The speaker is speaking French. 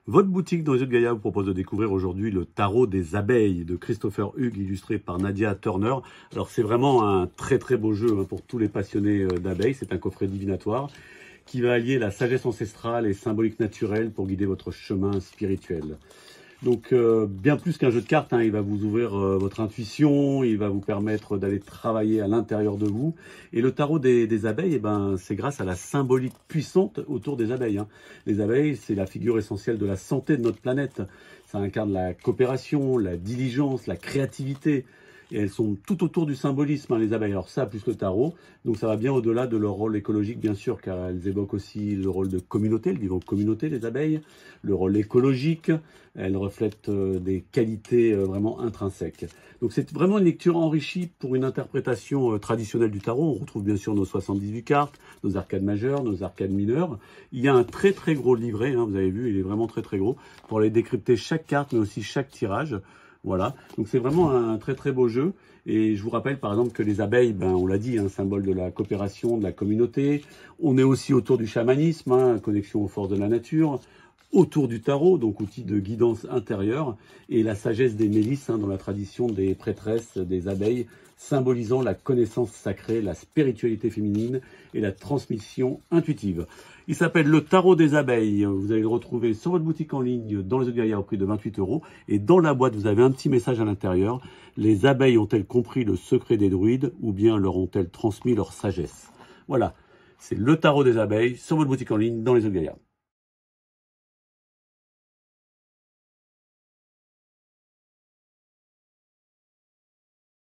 Votre boutique dans les Yeux de Gaïa vous propose de découvrir aujourd'hui le tarot des abeilles de Christopher Hughes, illustré par Nadia Turner. Alors c'est vraiment un très très beau jeu pour tous les passionnés d'abeilles. C'est un coffret divinatoire qui va allier la sagesse ancestrale et symbolique naturelle pour guider votre chemin spirituel. Donc bien plus qu'un jeu de cartes, il va vous ouvrir votre intuition, il va vous permettre d'aller travailler à l'intérieur de vous. Et le tarot des abeilles, c'est grâce à la symbolique puissante autour des abeilles. Les abeilles, c'est la figure essentielle de la santé de notre planète. Ça incarne la coopération, la diligence, la créativité. Et elles sont tout autour du symbolisme, les abeilles. Alors ça, plus le tarot, donc ça va bien au-delà de leur rôle écologique, bien sûr, car elles évoquent aussi le rôle de communauté, elles vivent en communauté, les abeilles, le rôle écologique, elles reflètent des qualités vraiment intrinsèques. Donc c'est vraiment une lecture enrichie pour une interprétation traditionnelle du tarot. On retrouve bien sûr nos 78 cartes, nos arcades majeures, nos arcades mineures. Il y a un très très gros livret, vous avez vu, il est vraiment très très gros, pour aller décrypter chaque carte, mais aussi chaque tirage. Voilà, donc c'est vraiment un très très beau jeu. Et je vous rappelle par exemple que les abeilles, on l'a dit, symbole de la coopération, de la communauté. On est aussi autour du chamanisme, connexion aux forces de la nature. Autour du tarot, donc outil de guidance intérieure. Et la sagesse des mélisses, dans la tradition des prêtresses des abeilles, symbolisant la connaissance sacrée, la spiritualité féminine et la transmission intuitive. Il s'appelle le tarot des abeilles. Vous allez le retrouver sur votre boutique en ligne dans les Yeux de Gaïa au prix de 28 €. Et dans la boîte, vous avez un petit message à l'intérieur. Les abeilles ont-elles compris le secret des druides ou bien leur ont-elles transmis leur sagesse? Voilà, c'est le tarot des abeilles sur votre boutique en ligne dans les Yeux de Gaïa.